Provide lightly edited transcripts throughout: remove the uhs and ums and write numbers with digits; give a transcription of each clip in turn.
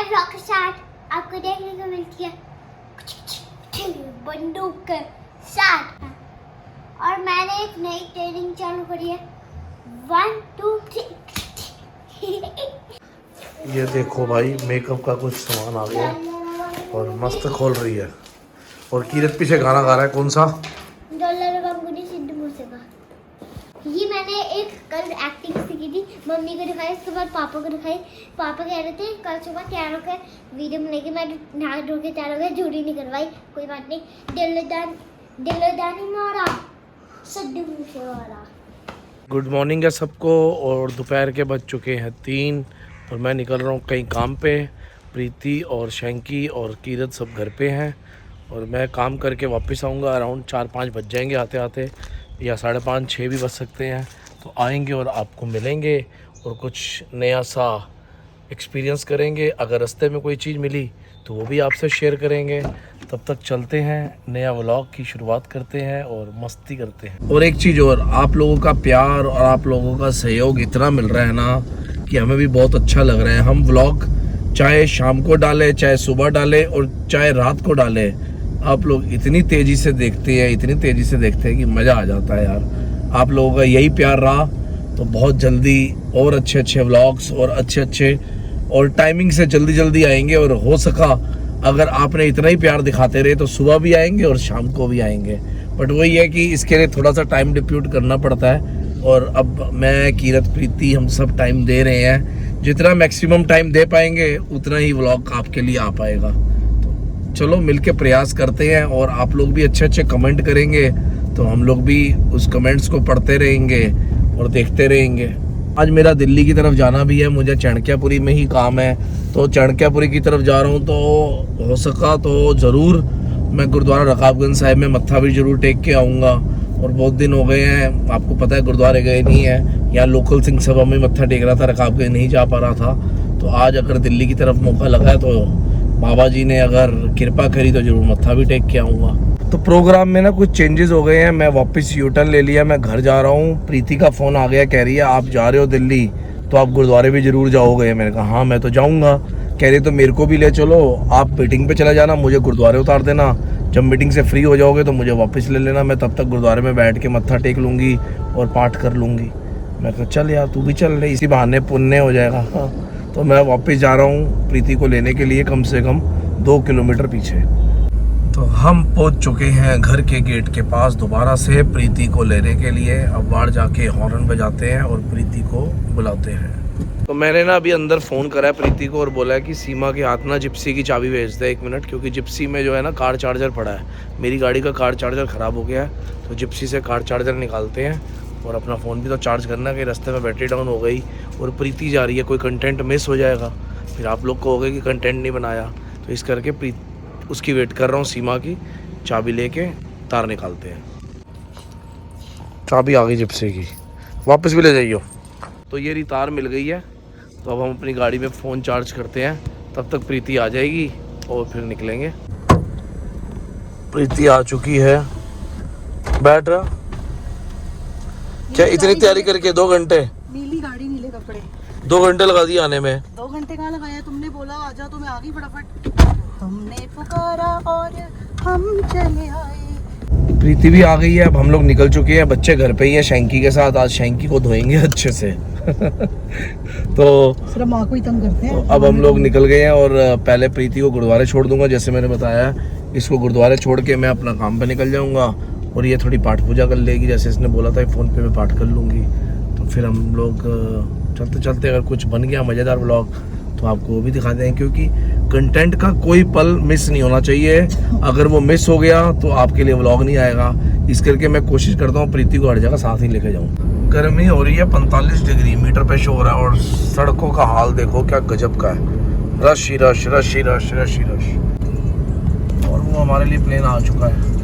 Vlog के साथ आपको देखने को मिलती है बंदूक के साथ। और मैंने एक नई ट्रेनिंग चालू करी है 1 2 3। ये देखो भाई मेकअप का कुछ सामान आ गया और मस्त खोल रही है। और कीरत पीछे गाना गा रहा है, कौन सा? ये मैंने एक कल एक्टिंग सीखी थी, मम्मी को दिखाई, उसके बाद पापा को दिखाई। पापा कह रहे थे कल सुबह तैयार होकर वीडियो बनाएगी, मैं नहा धो के तैयार हो गया, झूठी नहीं करवाई, कोई बात नहीं। दिलदानी मारा सिद्धू मूसेवाला। गुड मॉर्निंग है सबको। और दोपहर के बज चुके हैं 3 और मैं निकल रहा हूँ कहीं काम पे। प्रीति और शैंकी और कीरत सब घर पे हैं और मैं काम करके वापस आऊँगा। अराउंड 4-5 बज जाएंगे आते आते, या 5:30-6 भी बज सकते हैं। तो आएंगे और आपको मिलेंगे और कुछ नया सा एक्सपीरियंस करेंगे। अगर रास्ते में कोई चीज़ मिली तो वो भी आपसे शेयर करेंगे। तब तक चलते हैं, नया व्लॉग की शुरुआत करते हैं और मस्ती करते हैं। और एक चीज़ और, आप लोगों का प्यार और आप लोगों का सहयोग इतना मिल रहा है ना कि हमें भी बहुत अच्छा लग रहा है। हम व्लॉग चाहे शाम को डालें, चाहे सुबह डालें और चाहे रात को डालें, आप लोग इतनी तेज़ी से देखते हैं, इतनी तेज़ी से देखते हैं कि मज़ा आ जाता है यार। आप लोगों का यही प्यार रहा तो बहुत जल्दी और अच्छे अच्छे व्लॉग्स और अच्छे और टाइमिंग से जल्दी आएंगे। और हो सका अगर आपने इतना ही प्यार दिखाते रहे तो सुबह भी आएंगे और शाम को भी आएंगे। बट वही है कि इसके लिए थोड़ा सा टाइम डिप्यूट करना पड़ता है। और अब मैं, कीरत, प्रीति, हम सब टाइम दे रहे हैं। जितना मैक्सिमम टाइम दे पाएंगे उतना ही व्लॉग आपके लिए आ पाएगा। तो चलो मिलके प्रयास करते हैं। और आप लोग भी अच्छे कमेंट करेंगे तो हम लोग भी उस कमेंट्स को पढ़ते रहेंगे और देखते रहेंगे। आज मेरा दिल्ली की तरफ जाना भी है, मुझे चाणक्यपुरी में ही काम है, तो चाणक्यपुरी की तरफ जा रहा हूँ। तो हो सका तो ज़रूर मैं गुरुद्वारा रकाबगंज साहिब में मत्था भी ज़रूर टेक के आऊँगा। और बहुत दिन हो गए हैं, आपको पता है गुरुद्वारे गए नहीं है। यहाँ लोकल सिंह सभा में मत्था टेक रहा था, रकाबगंज नहीं जा पा रहा था। तो आज अगर दिल्ली की तरफ मौका लगा है तो बाबा जी ने अगर कृपा करी तो ज़रूर मत्था भी टेक के आऊँगा। तो प्रोग्राम में ना कुछ चेंजेस हो गए हैं। मैं वापस यूटर्न ले लिया, मैं घर जा रहा हूँ। प्रीति का फ़ोन आ गया, कह रही है आप जा रहे हो दिल्ली तो आप गुरुद्वारे भी ज़रूर जाओगे। मैंने कहा हाँ मैं तो जाऊँगा। कह रही तो मेरे को भी ले चलो, आप मीटिंग पे चला जाना, मुझे गुरुद्वारे उतार देना। जब मीटिंग से फ्री हो जाओगे तो मुझे वापस ले लेना, मैं तब तक गुरुद्वारे में बैठ के मत्था टेक लूँगी और पाठ कर लूँगी। मैं कहा चल यार तू भी चल रही, इसी बहाने पुण्य हो जाएगा। हाँ तो मैं वापस जा रहा हूँ प्रीति को लेने के लिए, कम से कम 2 किलोमीटर पीछे। तो हम पहुंच चुके हैं घर के गेट के पास दोबारा से प्रीति को लेने के लिए। अब बाहर जाके हॉर्न बजाते हैं और प्रीति को बुलाते हैं। तो मैंने ना अभी अंदर फ़ोन करा है प्रीति को और बोला है कि सीमा के हाथ ना जिप्सी की चाबी भेज दे 1 मिनट, क्योंकि जिप्सी में जो है ना कार चार्जर पड़ा है। मेरी गाड़ी का कार चार्जर ख़राब हो गया है, तो जिप्सी से कार चार्जर निकालते हैं और अपना फ़ोन भी तो चार्ज करना कि रास्ते में बैटरी डाउन हो गई और प्रीति जा रही है, कोई कंटेंट मिस हो जाएगा, फिर आप लोग कहोगे कि कंटेंट नहीं बनाया। तो इस करके उसकी वेट कर रहा हूँ। सीमा की चाबी लेके तार निकालते हैं। चाबी आ गई जिप्सी की, वापस भी ले जाइयो। तो ये रही तार मिल गई है। तो अब हम अपनी गाड़ी में फ़ोन चार्ज करते हैं, तब तक प्रीति आ जाएगी और फिर निकलेंगे। प्रीति आ चुकी है, बैठ रहा क्या इतनी तैयारी करके 2 घंटे? नीली गाड़ी नीले कपड़े, 2 घंटे लगा दिए आने में। 2 घंटे कहाँ लगाया? तुमने बोला आजा तो मैं आ गई फटाफट। तुमने पुकारा और हम चले आए। प्रीति भी आ गई है। अब हम लोग निकल चुके हैं, बच्चे घर पे ही हैं शैंकी के साथ। आज शैंकी को धोएंगे अच्छे से। तो सिर्फ माँ को ही तंग करते हैं। तो अब हम लोग निकल गए हैं और पहले प्रीति को गुरुद्वारे छोड़ दूंगा, जैसे मैंने बताया। इसको गुरुद्वारे छोड़ के मैं अपना काम पे निकल जाऊंगा और ये थोड़ी पाठ पूजा कर लेगी, जैसे इसने बोला था फ़ोन पे मैं पाठ कर लूँगी। तो फिर हम लोग चलते चलते अगर कुछ बन गया मज़ेदार व्लॉग तो आपको वो भी दिखा दें, क्योंकि कंटेंट का कोई पल मिस नहीं होना चाहिए। अगर वो मिस हो गया तो आपके लिए व्लॉग नहीं आएगा। इस करके मैं कोशिश करता हूँ प्रीति को हर जगह साथ ही लेके जाऊँ। गर्मी हो रही है, 45 डिग्री मीटर पे शो हो रहा है और सड़कों का हाल देखो क्या गजब का है। रश ही रश, रश ही रश, रश ही रश। और वो हमारे लिए प्लेन आ चुका है।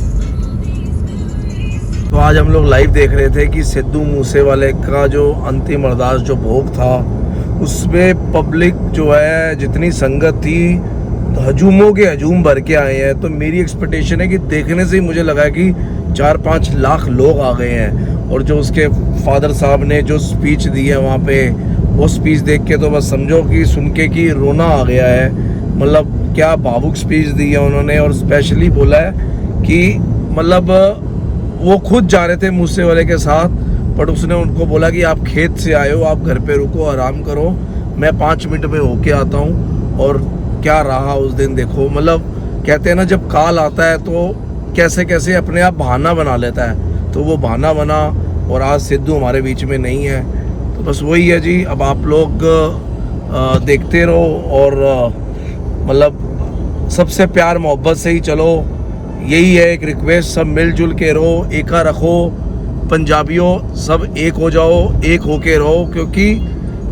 तो आज हम लोग लाइव देख रहे थे कि सिद्धू मूसेवाले का जो अंतिम अरदास जो भोग था, उसमें पब्लिक जो है जितनी संगत थी, हजूमों के हजूम भर के आए हैं। तो मेरी एक्सपेक्टेशन है कि देखने से ही मुझे लगा कि 4-5 लाख लोग आ गए हैं। और जो उसके फादर साहब ने जो स्पीच दी है वहाँ पे, वो स्पीच देख के तो बस समझो कि सुन के कि रोना आ गया है मतलब क्या भावुक स्पीच दी है उन्होंने, और स्पेशली बोला है कि मतलब वो खुद जा रहे थे मूसे वाले के साथ, बट उसने उनको बोला कि आप खेत से आए हो, आप घर पे रुको, आराम करो, मैं 5 मिनट में होके आता हूँ। और क्या रहा उस दिन देखो, मतलब कहते हैं ना जब काल आता है तो कैसे कैसे अपने आप बहाना बना लेता है, तो वो बहाना बना और आज सिद्धू हमारे बीच में नहीं है। तो बस वही है जी, अब आप लोग देखते रहो और मतलब सबसे प्यार मोहब्बत से ही चलो, यही है एक रिक्वेस्ट, सब मिलजुल के रहो, एका रखो, पंजाबियों सब एक हो जाओ, एक होके रहो, क्योंकि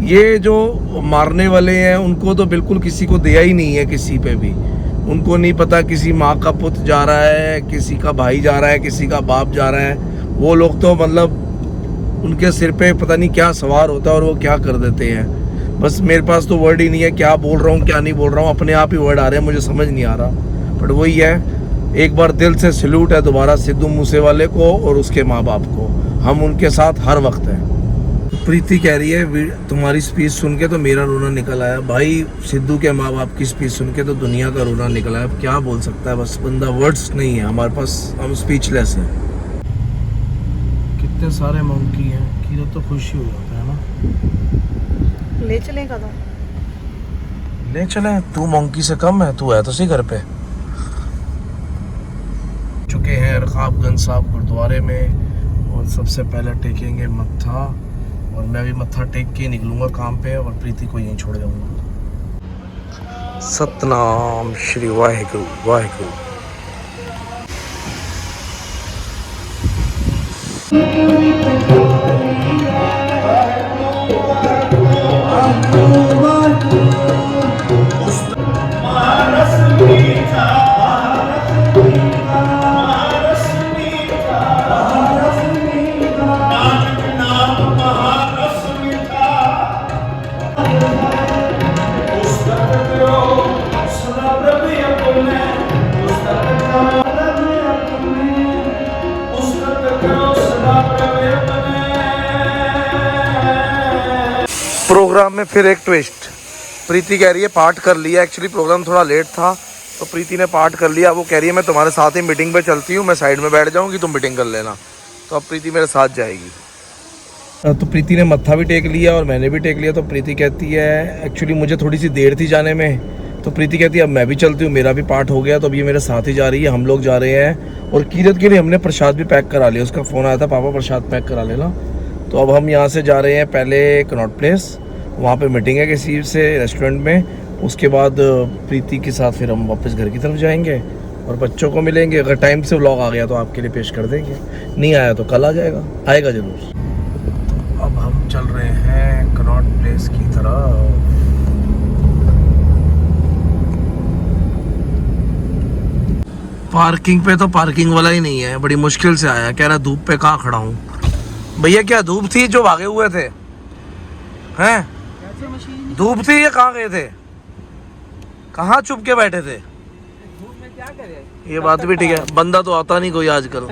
ये जो मारने वाले हैं उनको तो बिल्कुल किसी को दया ही नहीं है, किसी पे भी उनको नहीं पता किसी माँ का पुत्र जा रहा है, किसी का भाई जा रहा है, किसी का बाप जा रहा है, वो लोग तो मतलब उनके सिर पे पता नहीं क्या सवार होता है और वो क्या कर देते हैं। बस मेरे पास तो वर्ड ही नहीं है, क्या बोल रहा हूँ क्या नहीं बोल रहा हूँ, अपने आप ही वर्ड आ रहे हैं, मुझे समझ नहीं आ रहा। बट वही है, एक बार दिल से सैल्यूट है दोबारा सिद्धू मूसेवाले को और उसके माँ बाप को, हम उनके साथ हर वक्त हैं। प्रीति कह रही है तुम्हारी स्पीच सुन के तो मेरा रोना निकल आया। भाई सिद्धू के माँ बाप की स्पीच सुन के तो दुनिया का रोना निकल आया। अब क्या बोल सकता है, बस बंदा, वर्ड्स नहीं है हमारे पास, हम स्पीचलेस हैं। कितने सारे मंकी हैं, कीरत तो खुशी हो जाता है ना। ले चलेगा तो ले चले, तू मंकी से कम है, तू है तो सही घर पे। चुके हैं रकाबगंज साहब गुरुद्वारे में और सबसे पहले टेकेंगे मत्था, और मैं भी मत्था टेक के निकलूंगा काम पे और प्रीति को यहीं छोड़ जाऊंगा। सतनाम श्री वाहेगुरु वाहेगुरु। प्रोग्राम में फिर एक ट्विस्ट, प्रीति कह रही है पार्ट कर लिया, एक्चुअली प्रोग्राम थोड़ा लेट था तो प्रीति ने पार्ट कर लिया। वो कह रही है मैं तुम्हारे साथ ही मीटिंग पे चलती हूँ, मैं साइड में बैठ जाऊँगी, तुम मीटिंग कर लेना। तो अब प्रीति मेरे साथ जाएगी। तो प्रीति ने मत्था भी टेक लिया और मैंने भी टेक लिया। तो प्रीति कहती है एक्चुअली मुझे थोड़ी सी देर थी जाने में, तो प्रीति कहती है अब मैं भी चलती हूँ, मेरा भी पार्ट हो गया। तो अब ये मेरे साथ ही जा रही है, हम लोग जा रहे हैं। और कीरत के लिए हमने प्रसाद भी पैक करा लिया, उसका फ़ोन आया था पापा प्रसाद पैक करा लेना। तो अब हम यहाँ से जा रहे हैं पहले कनॉट प्लेस, वहाँ पे मीटिंग है किसी से रेस्टोरेंट में। उसके बाद प्रीति के साथ फिर हम वापस घर की तरफ जाएंगे और बच्चों को मिलेंगे। अगर टाइम से व्लॉग आ गया तो आपके लिए पेश कर देंगे, नहीं आया तो कल आ जाएगा, आएगा ज़रूर। तो अब हम चल रहे हैं कनॉट प्लेस की तरफ। पार्किंग पे तो पार्किंग वाला ही नहीं है, बड़ी मुश्किल से आया, कह रहा धूप पे कहाँ खड़ा हूँ। भैया क्या धूप थी जो भागे हुए थे हैं? धूप थी या कहाँ गए थे, कहाँ चुप के बैठे थे? धूप में क्या करे? ये बात भी ठीक है, बंदा तो आता नहीं कोई आजकल।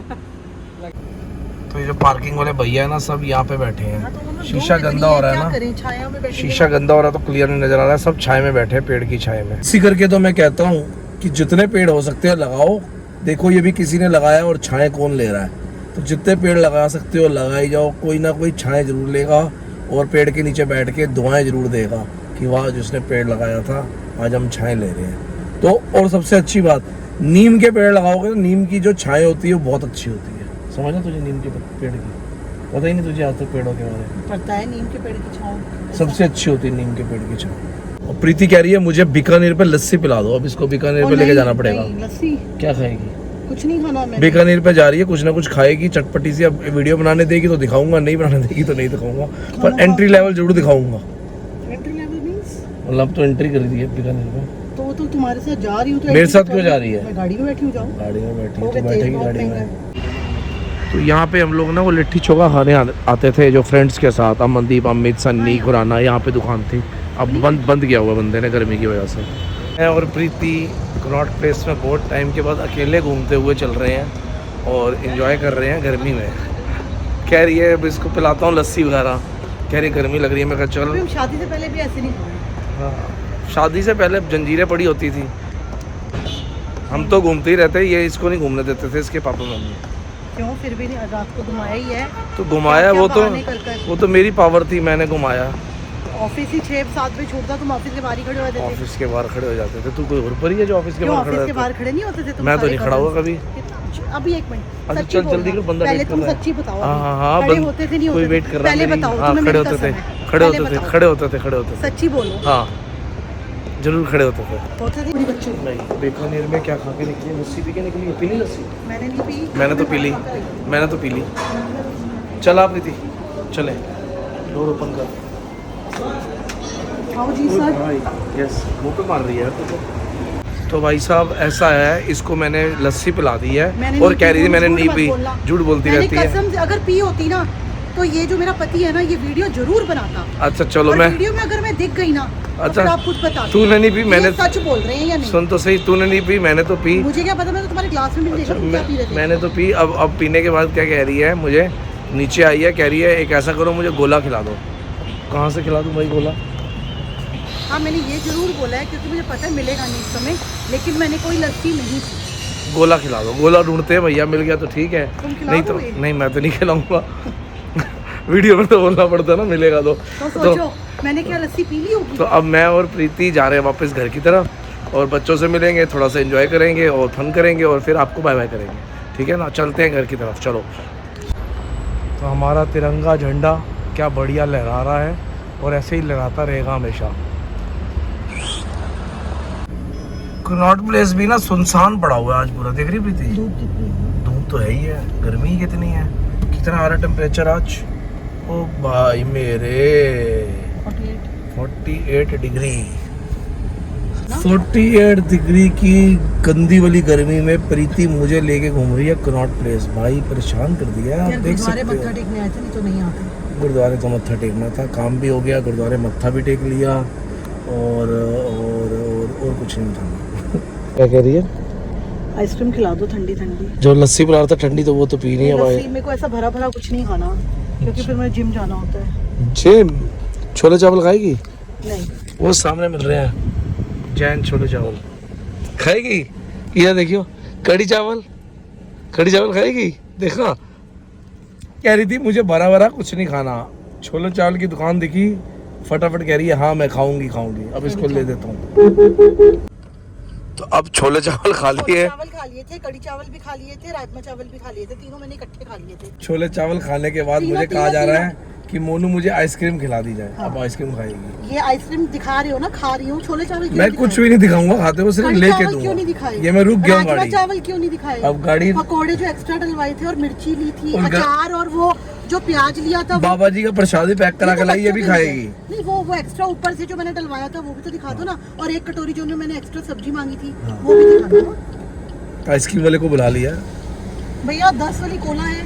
तो ये जो पार्किंग वाले भैया है ना सब यहाँ पे बैठे हैं। शीशा गंदा हो रहा है ना, शीशा गंदा हो रहा है तो क्लियर नहीं नजर आ रहा है। सब छाए में बैठे हैं, पेड़ की छाए में। इसी करके तो मैं कहता हूँ कि जितने पेड़ हो सकते हैं लगाओ। देखो ये भी किसी ने लगाया और छाए कौन ले रहा है, तो जितने पेड़ लगा सकते हो लगा ही जाओ, कोई ना कोई छाए जरूर लेगा और पेड़ के नीचे बैठ के दुआएं जरूर देगा कि वाह जिसने पेड़ लगाया था आज हम छाए ले रहे हैं। तो और सबसे अच्छी बात, नीम के पेड़ लगाओगे तो नीम की जो छाए होती है वो बहुत अच्छी होती है। समझना तुझे नीम के पेड़ की पता ही नहीं तुझे आज तक पेड़ों के बारे में पता है? नीम के पेड़ की छांव सबसे अच्छी होती है, नीम के पेड़ की छांव। और प्रीति कह रही है मुझे बीकानेर पे लस्सी पिला दो, अब इसको बीकानेर पे लेके जाना पड़ेगा। लस्सी क्या खाएगी? कुछ नहीं खाना मैं। बीकानेर पे जा रही है, कुछ ना कुछ खाएगी चटपटी सी। अब वीडियो बनाने देगी तो दिखाऊंगा, नहीं बनाने देगी तो नहीं दिखाऊंगा, पर एंट्री लेवल जरूर दिखाऊंगा। एंट्री लेवल मींस मतलब तो एंट्री कर दी है बीकानेर में। तो तुम्हारे साथ जा रही हूँ तो मेरे साथ क्यों जा रही है? मैं गाड़ी में बैठी हूँ, जाऊँ। गाड़ी में बैठी हो तो गए, बैठेगी तेल बहुत गाड़ी महंगा में। है। तो यहाँ पे हम लोग ना वो लिट्टी चोखा खाने आते थे जो फ्रेंड्स के साथ, अमनदीप, अमित, सन्नी, खुराना, यहाँ पे दुकान थी। अब बंद किया हुआ बंदे ने गर्मी की वजह से। मैं और प्रीति कनॉट प्लेस में बहुत टाइम के बाद अकेले घूमते हुए चल रहे हैं और इन्जॉय कर रहे हैं गर्मी में। कह रही है अब इसको पिलाता हूँ लस्सी वगैरह, कह रही गर्मी लग रही है। मैं कहा चल। शादी से पहले भी ऐसे नहीं हुआ। हाँ शादी से पहले जंजीरें पड़ी होती थी, हम तो घूमते ही रहते, ये इसको नहीं घूमने देते थे इसके पापा मम्मी। क्यों? फिर भी नहीं, रात को घुमाया ही है। तो घुमाया, वो तो मेरी पावर थी, मैंने घुमाया। ऑफिस ही 6-7 बजे छूटता, तुम ऑफिस के बाहर ही खड़े हो जाते थे। ऑफिस के बाहर खड़े हो जाते थे। तू कोई और पर ही है जो ऑफिस के बाहर खड़े ऑफिस के बाहर खड़े नहीं होते थे तुम? मैं तो नहीं खड़ा हुआ कभी। अभी 1 मिनट, अच्छा चल जल्दी कर, बंदा पहले वेट कर तुम रहा है। सच्ची बताओ। हाँ खड़े होते थे नहीं कोई होते वेट कर रहा है। पहले बताओ, हाँ, तुम्हें खड़े मिलता होते थे, समय। खड़े पहले होते थे, बताओ। खड़े होते थे, खड़े होते थे। सच्ची बोलो। हाँ जरूर खड़े होते थे। होते थे बच्चों? नहीं, बीकानेर में क्या खा के निकली? लस्सी पी के निकली है। पी ली लस्सी? मैंने नहीं पी। मैंने तो पी ली, मैंने तो पी ली। चल आप प्रीति चले, डोर ओपन कर। आओ जी सर। यस, मुंह पे मार रही है यार। तो भाई साहब ऐसा है, इसको मैंने लस्सी पिला दी है और कह रही थी मैंने नहीं पी। झूठ बोलती रहती है। कसम से अगर पी होती ना तो ये जो मेरा पति है ना, ये वीडियो जरूर बनाता। अच्छा चलो, मैं वीडियो में अगर मैं दिख गई ना, अच्छा तो आप खुद बता। तूने नहीं पी? मैंने सच बोल रहे हैं या नहीं? सुन तो सही, तूने नहीं पी, मैंने तो पी। मुझे क्या पता, मैं तो तुम्हारे ग्लास में भी देखा तुम क्या पी रहे थे। मैंने तो पी। अब पीने के बाद क्या कह रही है, मुझे नीचे आई है, कह रही है एक ऐसा करो मुझे गोला खिला दो। कहाँ से खिला दूँ भाई गोला? हाँ मैंने ये जरूर बोला है क्योंकि मुझे पता है मिलेगा नहीं इस समय, लेकिन मैंने कोई लस्सी नहीं पी। गोला खिला दो। गोला ढूंढते हैं भैया, मिल गया तो ठीक है, नहीं तो नहीं, मैं तो नहीं खिलाऊंगा। वीडियो में तो बोलना पड़ता है ना, मिलेगा तो सोचो मैंने क्या लस्सी पी ली होगी। तो अब मैं और प्रीति जा रहे हैं वापस घर की तरफ और बच्चों से मिलेंगे, थोड़ा सा एंजॉय करेंगे और फन करेंगे और फिर आपको बाय बाय करेंगे, ठीक है ना? चलते हैं घर की तरफ, चलो। तो हमारा तिरंगा झंडा क्या बढ़िया लहरा रहा है और ऐसे ही लहराता रहेगा हमेशा। कनॉट प्लेस भी ना सुनसान पड़ा हुआ है आज पूरा, देख रही प्रीति? धूप तो है ही है, गर्मी कितनी है। कितना आ रहा टेम्परेचर आज? ओ भाई मेरे 48 डिग्री। 48 डिग्री की गंदी वाली गर्मी में प्रीति मुझे लेके घूम रही है कनॉट प्लेस। भाई परेशान कर दिया है, आप देख सकते हो। मत्था टेकने आए थे, नहीं तो नहीं आते। गुरुद्वारे तो मत्था टेकना था, काम भी हो गया, गुरुद्वारे मत्था भी टेक लिया और कुछ नहीं था। क्या कह रही है? आइसक्रीम खिला दो ठंडी ठंडी। जो लस्सी पिला रहा था ठंडी, तो वो तो पी नहीं है भाई। मेरे को ऐसा भरा भरा कुछ नहीं खाना क्योंकि फिर मुझे जिम जाना होता है। जिम? छोले चावल खाएगी? नहीं, वो सामने मिल रहे हैं जैन छोले चावल। खाएगी? ये देखियो, कड़ी चावल, कड़ी चावल खाएगी। देखा, कह रही थी मुझे भरा भरा कुछ नहीं खाना। छोले चावल की दुकान दिखी, फटाफट कह रही है हाँ मैं खाऊंगी। अब इसको ले देता हूँ। तो अब छोले चावल खा लिए, चावल खा लिए थे, कड़ी चावल भी खा लिए थे, राजमा चावल भी खा लिए थे, तीनों मैंने इकट्ठे खा लिए थे। छोले चावल खाने के बाद मुझे कहा जा रहा है कि मोनू मुझे आइसक्रीम खिला दी जाए। अब आइसक्रीम खाएगी। ये आइसक्रीम दिखा रहे हो ना, खा रही हूँ। छोले चावल मैं कुछ भी नहीं दिखाऊंगा खाते हुए, सिर्फ लेके क्यों नहीं दूंगा। दिखाए? ये मैं रुक गया हूँ राजमा गाड़ी। चावल क्यों नहीं दिखाए? अब गाड़ी, पकौड़े जो एक्स्ट्रा डलवाए थे और मिर्ची ली थी, अचार और वो जो प्याज लिया था, बाबा जी का प्रसादी पैक करा के लाई, ये भी खाएगी। नहीं वो एक्स्ट्रा ऊपर से जो मैंने डलवाया था वो भी तो दिखा दो ना। और एक कटोरी जो मैंने एक्स्ट्रा सब्जी मांगी थी वो भी दिखा दो ना। आइसक्रीम वाले को बुला लिया भैया। 10 वाली कोला है,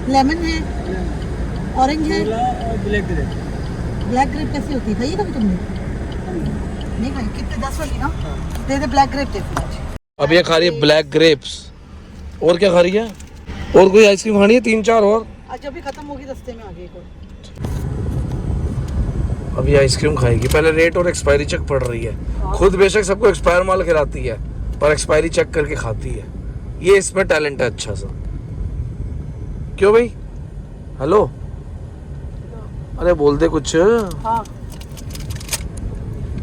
लेमन है, ऑरेंज है और ब्लैक ग्रेप। ब्लैक ग्रेप कैसी होती है? खाई कभी तुमने? नहीं खाई। कितने? 10 वाली ना? दे दे ब्लैक ग्रेप दे। अब ये खा रही है ब्लैक ग्रेप्स। और क्या खा रही है? और कोई आइसक्रीम खानी है? 3-4 और। आज अभी खत्म होगी, रास्ते में आगे एक और। अभी आइसक्रीम खाएगी। पहले रेट और एक्सपायरी चेक पढ़ रही है। खुद बेशक सबको एक्सपायर माल खिलाती है पर एक्सपायरी चेक करके खाती है। ये इसमें टैलेंट है अच्छा सा। क्यों भाई? हेलो, अरे बोल दे कुछ। हाँ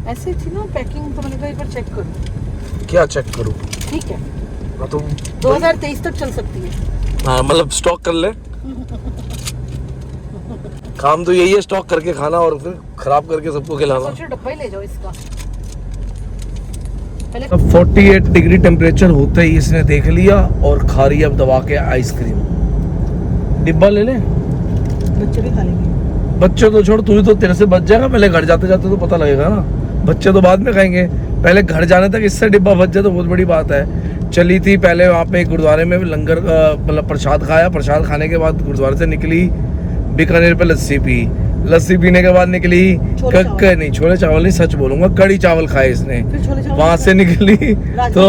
ऐसे थी ना पैकिंग, तो मैंने कहा एक बार चेक करूं। क्या चेक करूं? ठीक है, हाँ तो 2023 तक चल सकती है। हाँ मतलब स्टॉक कर ले। काम तो यही है, स्टॉक करके खाना और फिर खराब करके सबको खिलाना। सोचो डब्बा ही ले जाओ इसका। पहले 48 डिग्री टेम्परेचर होते ही इसने देख लिया और खा रही है अब दबा के आइसक्रीम। डिब्बा ले ले, बच्चे भी खा लेंगे। बच्चे तो छोड़, तू ही तो, तेरे से बच जाएगा। पहले घर जाते जाते तो पता लगेगा ना, बच्चे तो बाद में खाएंगे। पहले घर जाने तक इससे डिब्बा बच जाए तो बहुत बड़ी बात है। चली थी पहले वहाँ पे गुरुद्वारे में लंगर मतलब प्रसाद खाया। प्रसाद खाने के बाद गुरुद्वारे से निकली, बीकानेर पे लस्सी पी। लस्सी पीने के बाद निकली नहीं, छोले चावल नहीं, सच बोलूंगा कड़ी चावल खाए इसने। वहां से निकली तो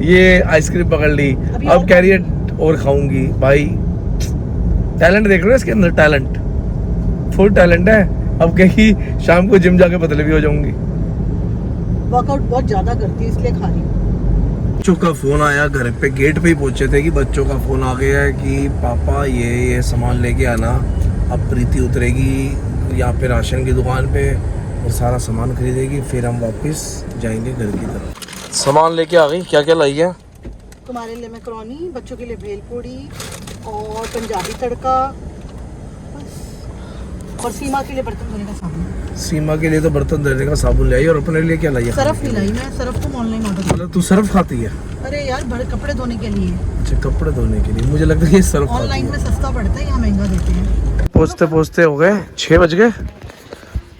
ये आइसक्रीम पकड़ ली। अब कह रही है और खाऊंगी। भाई टैलेंट देख रहे हो इसके अंदर, टैलेंट, फुल टैलेंट है। अब कहीं शाम को जिम जाके पतले भी हो जाऊंगी। वर्कआउट बहुत ज़्यादा करती है इसलिए खा रही हूँ। बच्चों का फ़ोन आया, घर पे गेट पे ही पहुंचे थे कि बच्चों का फ़ोन आ गया है कि पापा ये सामान लेके आना। अब प्रीति उतरेगी यहाँ पे राशन की दुकान पे और सारा सामान खरीदेगी, फिर हम वापस जाएंगे घर की तरफ। सामान लेके आ गई, क्या क्या लाई है? तुम्हारे लिए मैक्रोनी, बच्चों के लिए भेलपूड़ी और पंजाबी तड़का, बस। और सीमा के लिए बर्तन धोने का साबुन। सीमा के लिए तो बर्तन धोने का साबुन लाई, और अपने लिए क्या लाई है? सर्फ नहीं लाई मैं, सर्फ तुम ऑनलाइन ऑर्डर कर। मतलब तू सर्फ खाती है? अरे यार बड़े कपड़े धोने के लिए। अच्छा, कपड़े धोने के लिए। मुझे लगता है ये सर्फ ऑनलाइन में सस्ता पड़ता है, यहाँ महंगा देते हैं। पहुँचते पहुँचते हो गए 6 बज गए,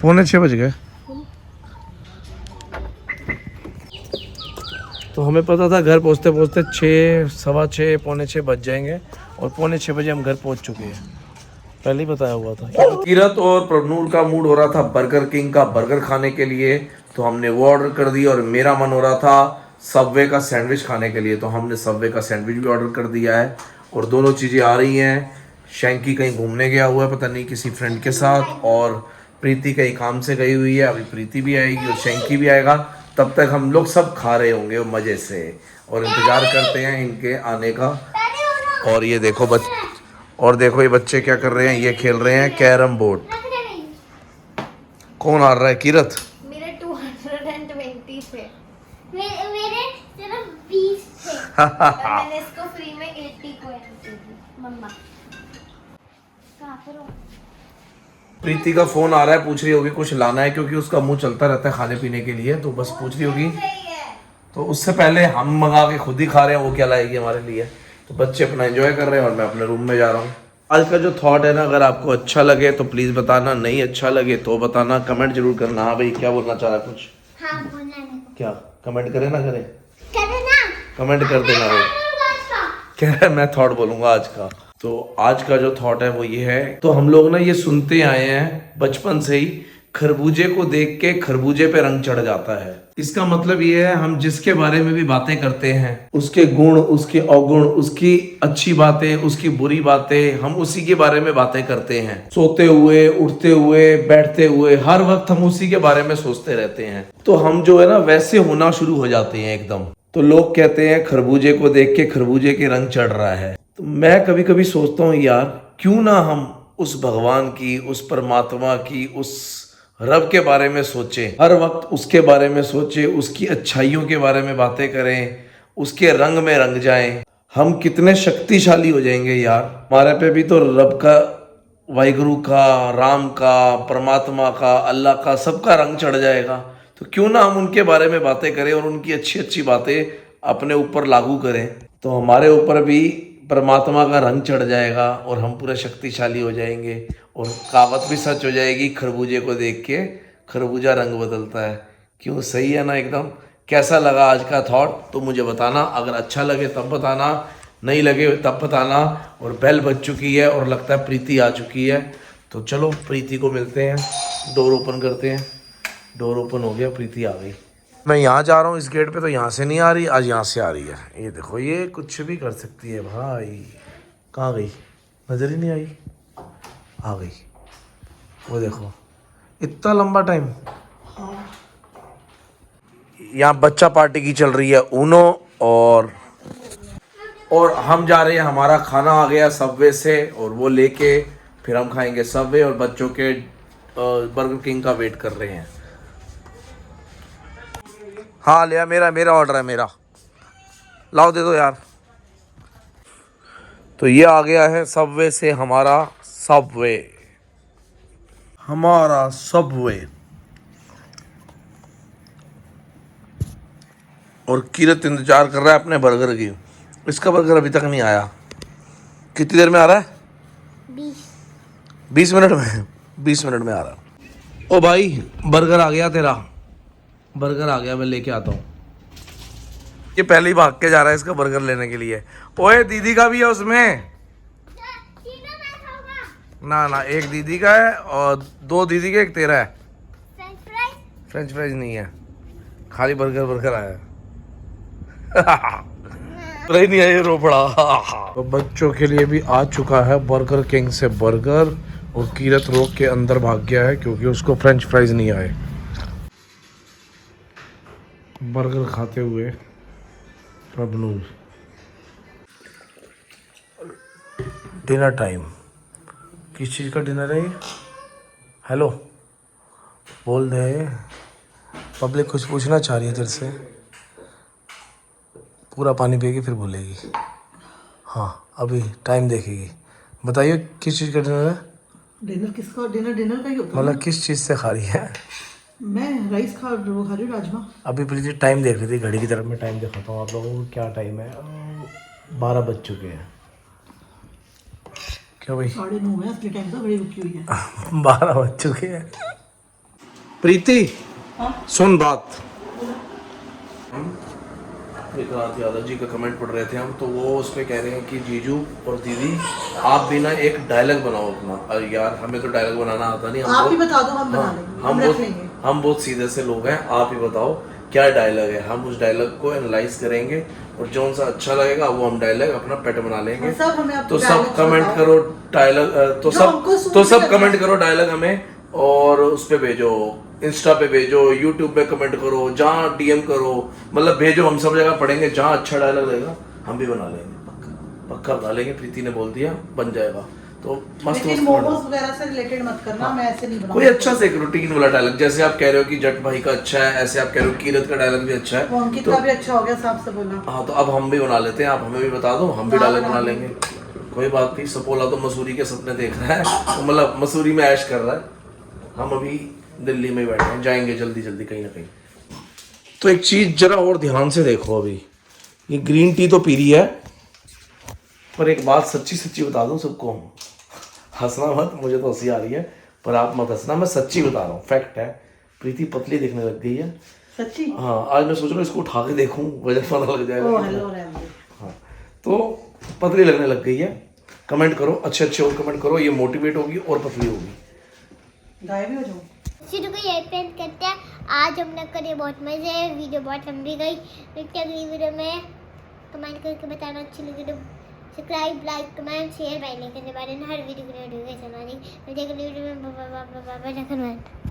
पौने 6 बज गए। तो हमें पता था घर पहुँचते पहुँचते 6, सवा 6, पौने 6 बज जाएंगे, और पौने 6 बजे हम घर पहुँच चुके हैं। पहले ही बताया हुआ था। किरत और प्रभनूर का मूड हो रहा था बर्गर किंग का बर्गर खाने के लिए, तो हमने वो ऑर्डर कर दिया, और मेरा मन हो रहा था सबवे का सैंडविच खाने के लिए, तो हमने सबवे का सैंडविच भी ऑर्डर कर दिया है। और दोनों चीज़ें आ रही हैं। शैंकी कहीं घूमने गया हुआ है, पता नहीं किसी फ्रेंड के साथ, और प्रीति कहीं काम से गई हुई है। अभी प्रीति भी आएगी और शैंकी भी आएगा, तब तक हम लोग सब खा रहे होंगे मज़े से, और इंतज़ार करते हैं इनके आने का। और ये देखो ये बच्चे क्या कर रहे हैं, ये खेल रहे हैं कैरम बोर्ड। कौन हार रहा है? किरत। मेरे 220 थे, मेरे सिर्फ 20 थे। मैंने इसको फ्री में 80 कॉइन दी मम्मा। कहाँ पर हो? प्रीति का फोन आ रहा है, पूछ रही होगी कुछ लाना है, क्योंकि उसका मुंह चलता रहता है खाने पीने के लिए, तो बस पूछ रही होगी। तो उससे पहले हम मंगा के खुद ही खा रहे हैं, वो क्या लाएगी हमारे लिए। तो बच्चे अपना एंजॉय कर रहे हैं और मैं अपने रूम में जा रहा हूँ। आज का जो थॉट है ना, अगर आपको अच्छा लगे तो प्लीज़ बताना, नहीं अच्छा लगे तो बताना, कमेंट जरूर करना। हाँ भाई, क्या बोलना चाह रहा है? कुछ हाँ, बोलना है। क्या कमेंट करे ना करे? करे ना, कमेंट कर देना भाई। कह रहा है मैं थॉट बोलूंगा आज का। तो आज का जो थॉट है वो ये है, तो हम लोग ना ये सुनते आए हैं बचपन से ही, खरबूजे को देख के खरबूजे पे रंग चढ़ जाता है। इसका मतलब ये है, हम जिसके बारे में भी बातें करते हैं, उसके गुण, उसके अवगुण, उसकी अच्छी बातें, उसकी बुरी बातें, हम उसी के बारे में बातें करते हैं। सोते हुए, उठते हुए, बैठते हुए, हर वक्त हम उसी के बारे में सोचते रहते हैं। तो हम जो है ना वैसे होना शुरू हो जाते हैं एकदम। तो लोग कहते हैं खरबूजे को देख के खरबूजे के रंग चढ़ रहा है। तो मैं कभी कभी सोचता हूँ यार, क्यों ना हम उस भगवान की, उस परमात्मा की, उस रब के बारे में सोचें, हर वक्त उसके बारे में सोचें, उसकी अच्छाइयों के बारे में बातें करें, उसके रंग में रंग जाएं। हम कितने शक्तिशाली हो जाएंगे यार। हमारे पे भी तो रब का, वाहिगुरु का, राम का, परमात्मा का, अल्लाह का, सबका रंग चढ़ जाएगा। तो क्यों ना हम उनके बारे में बातें करें और उनकी अच्छी अच्छी बातें अपने ऊपर लागू करें, तो हमारे ऊपर भी परमात्मा का रंग चढ़ जाएगा और हम पूरे शक्तिशाली हो जाएंगे। और कहावत भी सच हो जाएगी, खरबूजे को देख के खरबूजा रंग बदलता है। क्यों, सही है ना एकदम। कैसा लगा आज का थॉट, तो मुझे बताना। अगर अच्छा लगे तब बताना, नहीं लगे तब बताना। और बेल बज चुकी है और लगता है प्रीति आ चुकी है, तो चलो प्रीति को मिलते हैं। डोर ओपन करते हैं। डोर ओपन हो गया, प्रीति आ गई। मैं यहाँ जा रहा हूँ इस गेट पे, तो यहाँ से नहीं आ रही, आज यहाँ से आ रही है। ये देखो, ये कुछ भी कर सकती है भाई। कहाँ गई? नजर ही नहीं आई। आ गई, वो देखो, इतना लंबा टाइम। यहाँ बच्चा पार्टी की चल रही है, ऊनो, और हम जा रहे हैं, हमारा खाना आ गया सबवे से, और वो लेके फिर हम खाएंगे सबवे, और बच्चों के बर्गर किंग का वेट कर रहे हैं। हाँ लिया, मेरा ऑर्डर है, मेरा लाओ, दे दो यार। तो ये आ गया है सबवे से हमारा सबवे। और किरत इंतजार कर रहा है अपने बर्गर की। इसका बर्गर अभी तक नहीं आया। कितनी देर में आ रहा है? 20 मिनट में। 20 मिनट में आ रहा है। ओ भाई, बर्गर आ गया तेरा। बर्गर आ गया, मैं लेके आता हूँ। ये पहले ही भाग के जा रहा है इसका बर्गर लेने के लिए। ओए, दीदी का भी है उसमें। ना, एक दीदी का है और 2 दीदी के, एक तेरा है। फ्रेंच फ्राइज नहीं है, खाली बर्गर आया है। नहीं है ये रोपड़ा। तो बच्चों के लिए भी आ चुका है बर्गर किंग से बर्गर, और कीरत रोक के अंदर भाग गया है क्योंकि उसको फ्रेंच फ्राइज नहीं आए। बर्गर खाते हुए प्रभनूर। Dinner time. किस चीज़ का डिनर है ये? हेलो बोल दे, पब्लिक कुछ पूछना चाह रही है तेरे से। पूरा पानी पिएगी फिर बोलेगी। हाँ अभी टाइम देखेगी। बताइए किस चीज़ का डिनर है? डिनर किसका? डिनर का ही होता है। मतलब किस चीज़ से खा रही है? मैं राइस खा रही हूँ, राजमा। अभी प्रीति टाइम देख रही थी घड़ी की तरफ। मैं टाइम दिखाता हूँ आप लोगों को क्या टाइम है। 12 बज चुके हैं। क्या भाई? 9:30 है, असली टाइम तो घड़ी रुकी हुई है। 12 बज चुके हैं। प्रीति सुन बात। एक रात यादव जी का कमेंट पढ़ रहे थे हम, तो वो उसमें कह रहे हैं कि जीजू और दीदी आप भी ना एक डायलॉग बनाओ अपना। अरे यार हमें तो डायलॉग बनाना आता नहीं। आप ही बता दो, हम बना लेंगे। हम बहुत सीधे से लोग हैं। आप ही बताओ क्या डायलॉग है, हम उस डायलॉग को एनालाइज करेंगे और जो सा अच्छा लगेगा वो हम डायलॉग अपना पेट बना लेंगे। तो सब कमेंट करो डायलॉग, तो सब कमेंट करो डायलॉग हमें और उस पे भेजो, इंस्टा पे भेजो, यूट्यूब पे कमेंट करो, जहाँ डीएम करो, मतलब भेजो, हम सब जगह पढ़ेंगे। जहाँ अच्छा डायलॉग लगेगा हम भी बना लेंगे, पक्का बना लेंगे। प्रीति ने बोल दिया बन जाएगा। तो मस्त लेकिन मोमोज वगैरह से रिलेटेड मत करना। मैं ऐसे नहीं बनाऊंगी। कोई अच्छा से एक रूटीन वाला डायलॉग, जैसे आप कह रहे हो कि जट भाई का अच्छा है, ऐसे आप कह रहे हो कीरत का डायलॉग भी अच्छा है, अंकित का भी अच्छा हो गया, साफ से बोला। हाँ तो अब हम भी बना लेते हैं। आप हमें भी बता दो, हम भी डायलॉग बना लेंगे। कोई बात नहीं। सपोला तो मसूरी के सपने देख रहा है, तो मतलब मसूरी में ऐश कर रहा है। हम अभी दिल्ली में बैठे हैं, जाएंगे जल्दी जल्दी कहीं ना कहीं। तो एक चीज जरा और ध्यान से देखो। अभी ये ग्रीन टी तो पी रही है, पर एक बात सच्ची सच्ची बता दूं सबको, हंसना मत, मुझे तो हंसी आ रही है पर आप मत हंसना। मैं सच्ची बता रहा हूँ, फैक्ट है। प्रीति पतली दिखने लग गई है। सच्ची? हाँ आज मैं सोच रहा हूँ इसको उठा के देखूं, वजन पता लग जाएगा। हाँ तो पतली लगने लग गई है। कमेंट करो अच्छे अच्छे और कमेंट करो, ये मोटिवेट होगी और पतली होगी। गाय भी हो जाऊँ। शुरू को यही पेंट करते हैं। आज हमने करे बहुत मजे, वीडियो बहुत लंबी गई। मिलते हैं अगली वीडियो में। कमेंट करके बताना अच्छी लगी तो subscribe, like, comment, share, bell icon के बारे में हर वीडियो को नोटिफिकेशन आनी। मिलते हैं अगली वीडियो में। Bye bye bye bye.